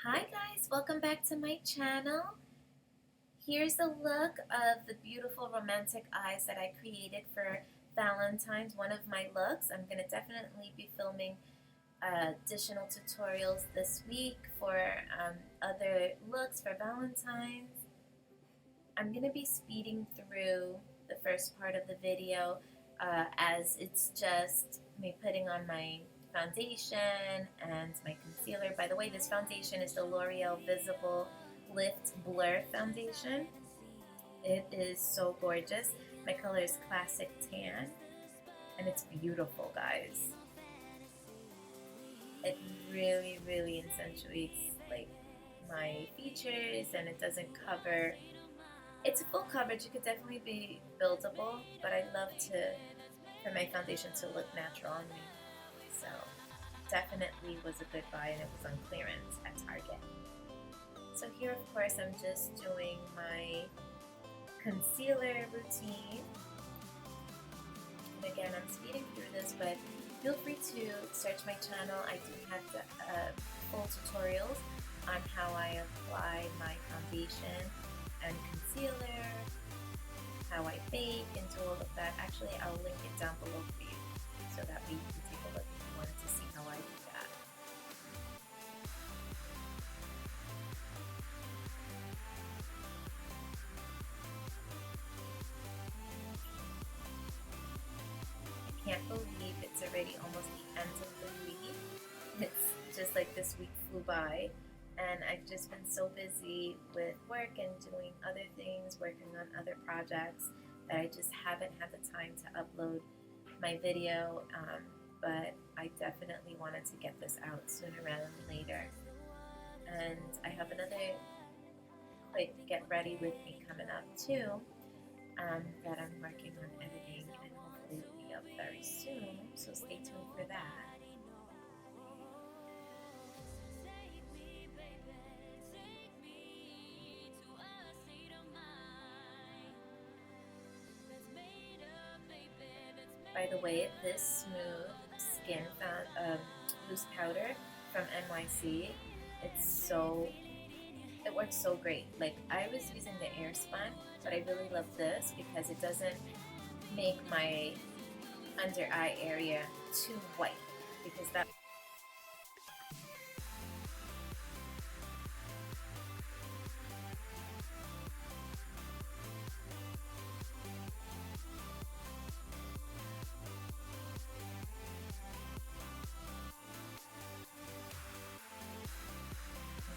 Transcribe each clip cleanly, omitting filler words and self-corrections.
Hi guys, welcome back to my channel. Here's a look of the beautiful romantic eyes that I created for Valentine's, one of my looks. I'm going to definitely be filming additional tutorials this week for other looks for Valentine's. I'm going to be speeding through the first part of the video as it's just me putting on my foundation and my concealer. By the way, this foundation is the L'Oreal Visible Lift Blur Foundation. It is so gorgeous. My color is Classic Tan, and it's beautiful, guys. It really, really accentuates like my features, and it doesn't cover. It's a full coverage. It could definitely be buildable, but I love for my foundation to look natural on me. So definitely was a good buy, and it was on clearance at Target. So here, of course, I'm just doing my concealer routine. And again, I'm speeding through this, but feel free to search my channel. I do have the full tutorials on how I apply my foundation and concealer, how I bake, and do all of that. Actually, I'll link it down below for you so that you can take a look if you wanted to see how I do that. I can't believe it's already almost the end of the week. It's just like this week flew by, and I've just been so busy with work and doing other things, working on other projects, that I just haven't had the time to upload my video, but I definitely wanted to get this out sooner rather than later. And I have another quick get ready with me coming up too, that I'm working on editing, and hopefully it'll be up very soon, so stay tuned for that. By the way, this Smooth Skin Loose Powder from NYC, it works so great. Like, I was using the Airspun, but I really love this because it doesn't make my under eye area too white, because that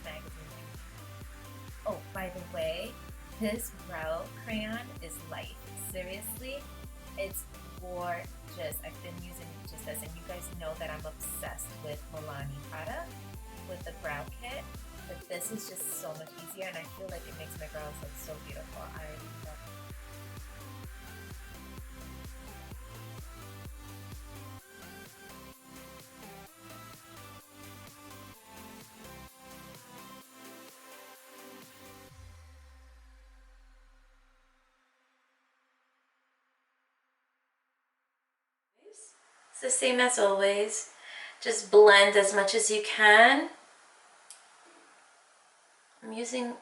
magazine. Oh, by the way, this brow crayon is light. Seriously, it's gorgeous. I've been using it just as, and you guys know that I'm obsessed with Milani product with the brow kit, but this is just so much easier, and I feel like it makes my brows look so beautiful. I love it. It's the same as always. Just blend as much as you can. I'm using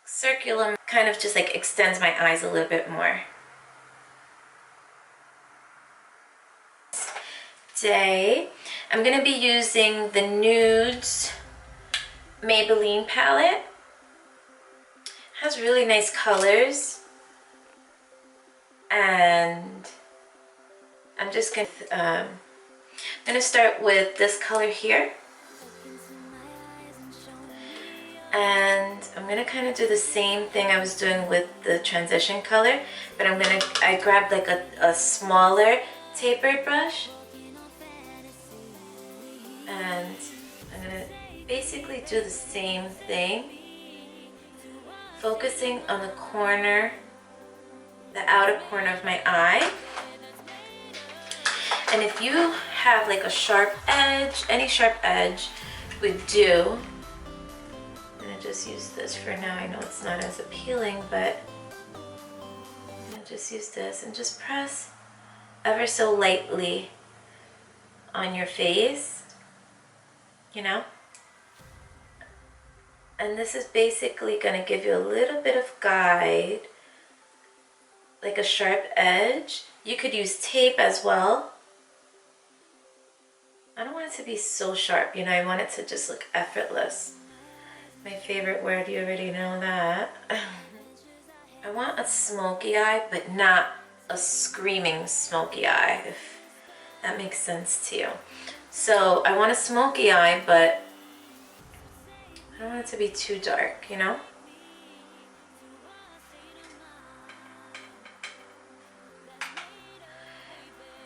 circular, kind of just like extends my eyes a little bit more. Today, I'm going to be using the NUDES Maybelline palette. It has really nice colors. And I'm just going to start with this color here. And I'm going to kind of do the same thing I was doing with the transition color, but I grabbed like a smaller tapered brush, and I'm going to basically do the same thing, focusing on the corner, the outer corner of my eye. And if you have like a sharp edge, any sharp edge would do. I'm gonna just use this for now. I know it's not as appealing, but I'm gonna just use this and just press ever so lightly on your face, you know? And this is basically going to give you a little bit of guide, like a sharp edge. You could use tape as well. I don't want it to be so sharp, you know, I want it to just look effortless. My favorite word, you already know that. I want a smoky eye, but not a screaming smoky eye, if that makes sense to you. So I want a smoky eye, but I don't want it to be too dark, you know?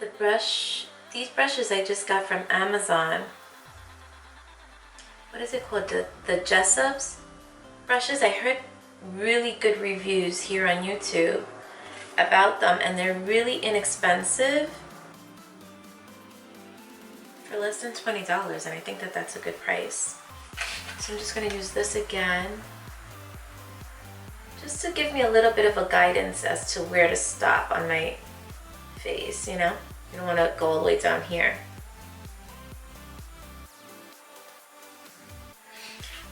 The brush, these brushes I just got from Amazon. What is it called? The Jessups brushes. I heard really good reviews here on YouTube about them, and they're really inexpensive for less than $20, and I think that that's a good price. So I'm just going to use this again, just to give me a little bit of a guidance as to where to stop on my face, you know? You don't want to go all the way down here.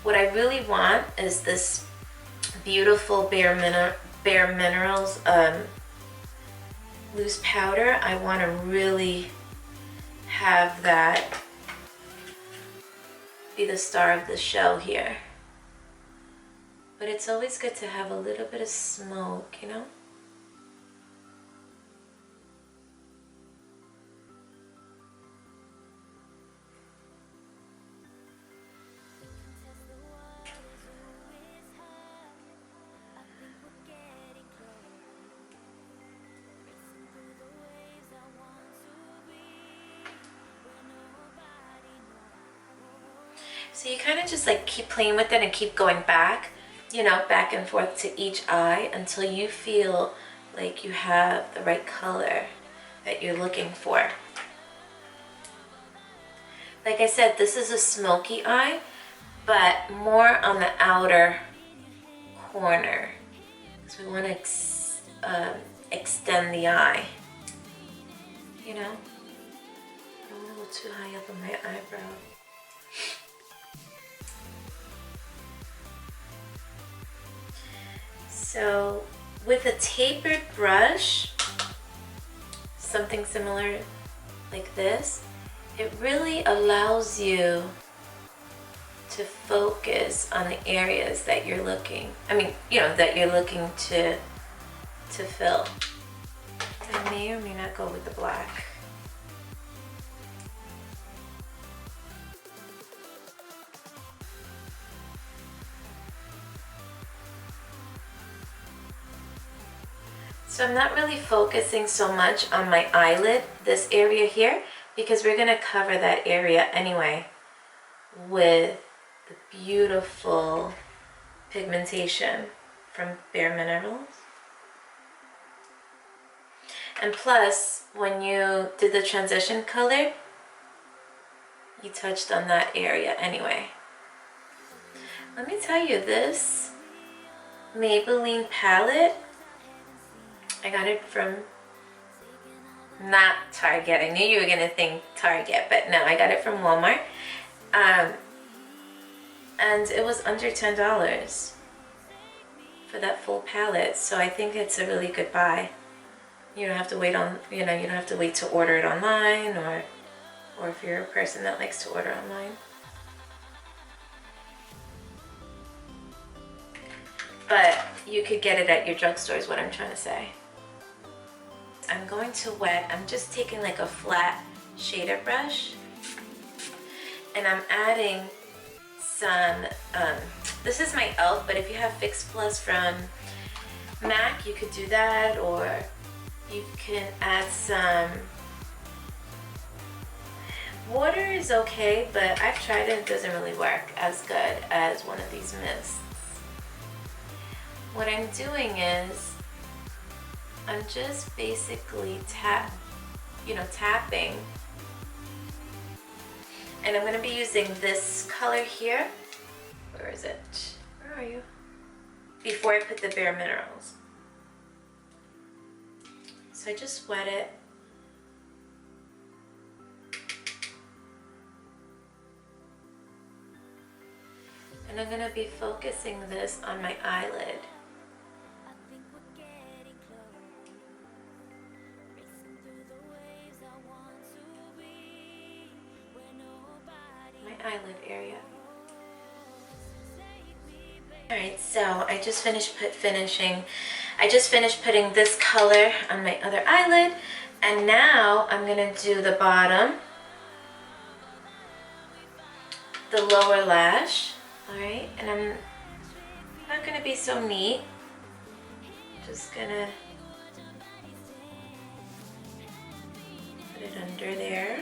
What I really want is this beautiful Bare Minerals loose powder. I want to really have that be the star of the show here. But it's always good to have a little bit of smoke, you know? So you kind of just like keep playing with it and keep going back, you know, back and forth to each eye until you feel like you have the right color that you're looking for. Like I said, this is a smoky eye, but more on the outer corner. So we want to extend the eye, you know. I'm a little too high up on my eyebrow. So with a tapered brush, something similar like this, it really allows you to focus on the areas that you're looking, that you're looking to fill. I may or may not go with the black. So I'm not really focusing so much on my eyelid, this area here, because we're going to cover that area anyway with the beautiful pigmentation from Bare Minerals. And plus, when you did the transition color, you touched on that area anyway. Let me tell you, this Maybelline palette, I got it from, not Target. I knew you were going to think Target, but no, I got it from Walmart. And it was under $10 for that full palette. So I think it's a really good buy. You don't have to wait on, you don't have to wait to order it online, or if you're a person that likes to order online. But you could get it at your drugstore is what I'm trying to say. I'm going to wet, I'm just taking like a flat shader brush, and I'm adding some, this is my e.l.f., but if you have Fix Plus from MAC, you could do that, or you can add some water is okay, but I've tried it, it doesn't really work as good as one of these mists. What I'm doing is I'm just basically tapping, and I'm going to be using this color here. Where is it? Where are you? Before I put the Bare Minerals. So I just wet it. And And I'm gonna be focusing this on my eyelid. My eyelid area. Alright, so I just finished putting this color on my other eyelid, and now I'm gonna do the bottom, the lower lash. Alright, and I'm not gonna be so neat. Just gonna put it under there.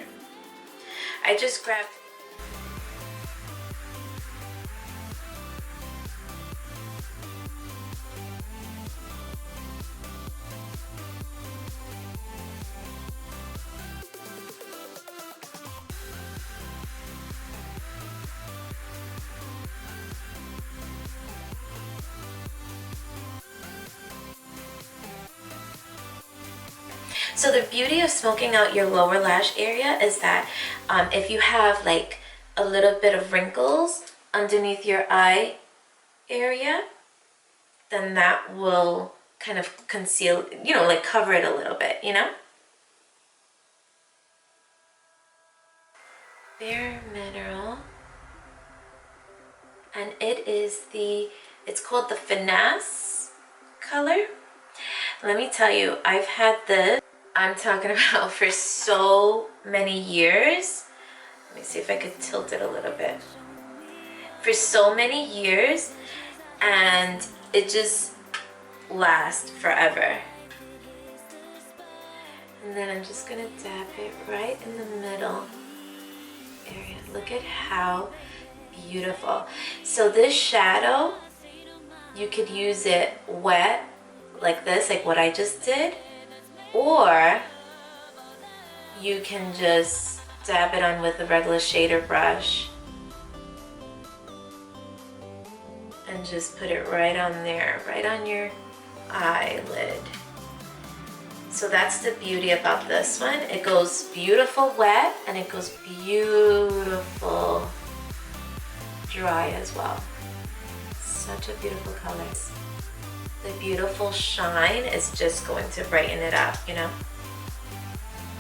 I just grabbed So the beauty of smoking out your lower lash area is that if you have like a little bit of wrinkles underneath your eye area, then that will kind of conceal, you know, like cover it a little bit, you know? Bare Mineral. And it's called the Finesse color. Let me tell you, I've had this, I'm talking about, for so many years. Let me see if I could tilt it a little bit. For so many years, and it just lasts forever. And then I'm just gonna dab it right in the middle area. Look at how beautiful. So this shadow, you could use it wet like this, like what I just did, or you can just dab it on with a regular shader brush and just put it right on there, right on your eyelid. So that's the beauty about this one. It goes beautiful wet, and it goes beautiful dry as well. Such a beautiful color. The beautiful shine is just going to brighten it up, you know?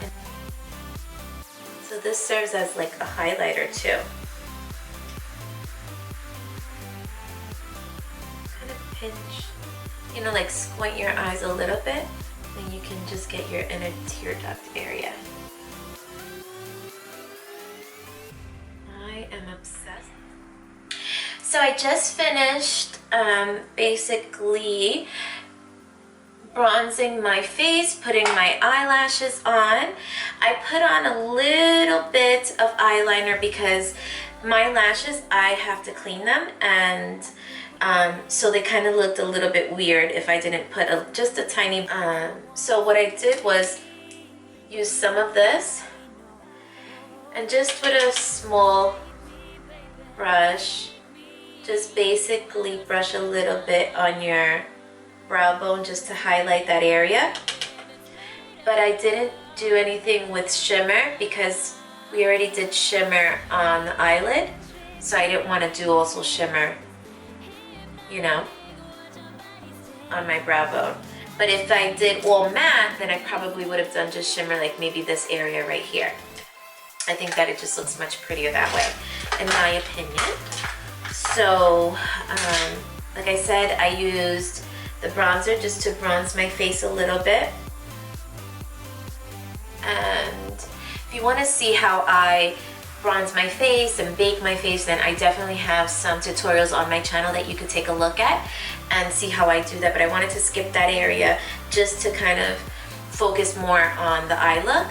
And so this serves as like a highlighter too. Kind of pinch, you know, like squint your eyes a little bit, and you can just get your inner tear duct area. I am obsessed. So I just finished basically bronzing my face, putting my eyelashes on. I put on a little bit of eyeliner because my lashes, I have to clean them, and so they kind of looked a little bit weird if I didn't put just a tiny, so what I did was use some of this and just with a small brush, just basically brush a little bit on your brow bone just to highlight that area. But I didn't do anything with shimmer because we already did shimmer on the eyelid, so I didn't want to do also shimmer, you know, on my brow bone. But if I did all matte, then I probably would have done just shimmer, like maybe this area right here. I think that it just looks much prettier that way, in my opinion. So, like I said, I used the bronzer just to bronze my face a little bit. And if you want to see how I bronze my face and bake my face, then I definitely have some tutorials on my channel that you could take a look at and see how I do that. But I wanted to skip that area just to kind of focus more on the eye look.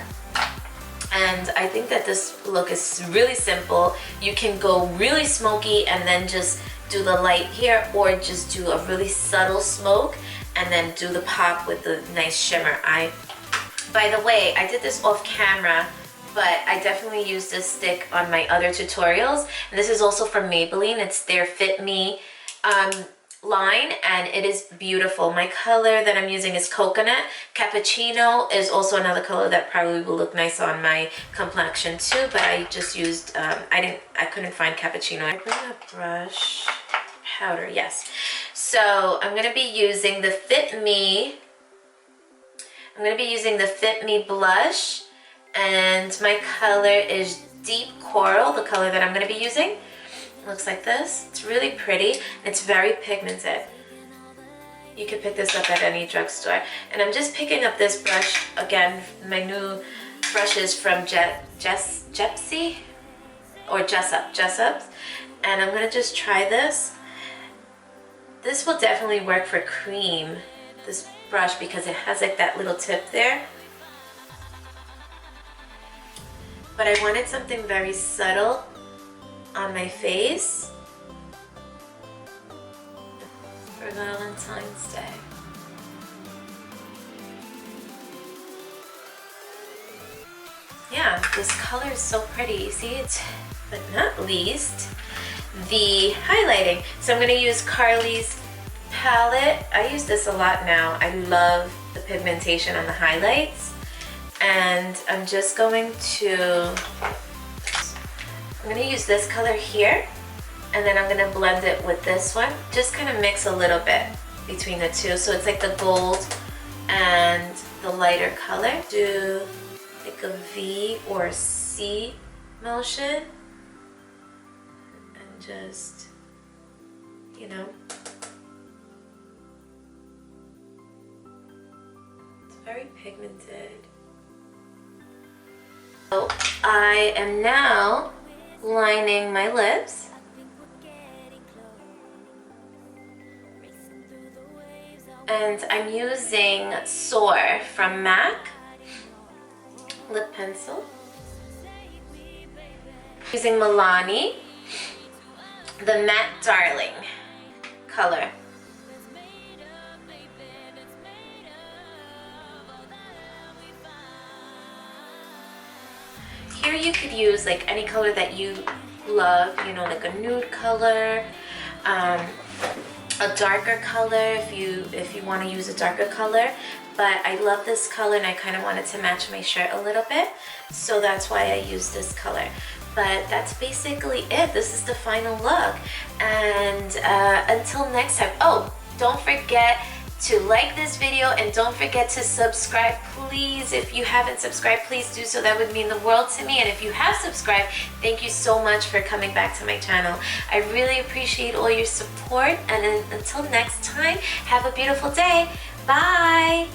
And I think that this look is really simple. You can go really smoky and then just do the light here, or just do a really subtle smoke and then do the pop with the nice shimmer. By the way, I did this off camera, but I definitely used this stick on my other tutorials. And this is also from Maybelline. It's their Fit Me. line, and it is beautiful. My color that I'm using is Coconut. Cappuccino is also another color that probably will look nice on my complexion too, but I just used, I couldn't find Cappuccino. I bring a brush, powder, yes. So I'm gonna be using the Fit Me blush, and my color is Deep Coral, the color that I'm gonna be using. Looks like this. It's really pretty, and it's very pigmented. You can pick this up at any drugstore. And I'm just picking up this brush again. My new brush is from Jessup, and I'm gonna just try this. This will definitely work for cream, this brush, because it has like that little tip there. But I wanted something very subtle on my face for Valentine's Day. Yeah, this color is so pretty. See, but not least, the highlighting. So I'm gonna use Carly's palette. I use this a lot now. I love the pigmentation on the highlights. And I'm just going to, I'm gonna use this color here, and then I'm gonna blend it with this one. Just kind of mix a little bit between the two, so it's like the gold and the lighter color. Do like a V or C motion, and just, you know, it's very pigmented. So I am now lining my lips. And I'm using Soar from MAC lip pencil. Using Milani, the Matte Darling color. Here you could use like any color that you love, you know, like a nude color, a darker color if you want to use a darker color. But I love this color, and I kind of wanted to match my shirt a little bit, so that's why I use this color. But that's basically it. This is the final look, and until next time. Oh, don't forget to like this video, and don't forget to subscribe, please. If you haven't subscribed, please do so. That would mean the world to me. And if you have subscribed, thank you so much for coming back to my channel. I really appreciate all your support, and until next time, have a beautiful day. Bye.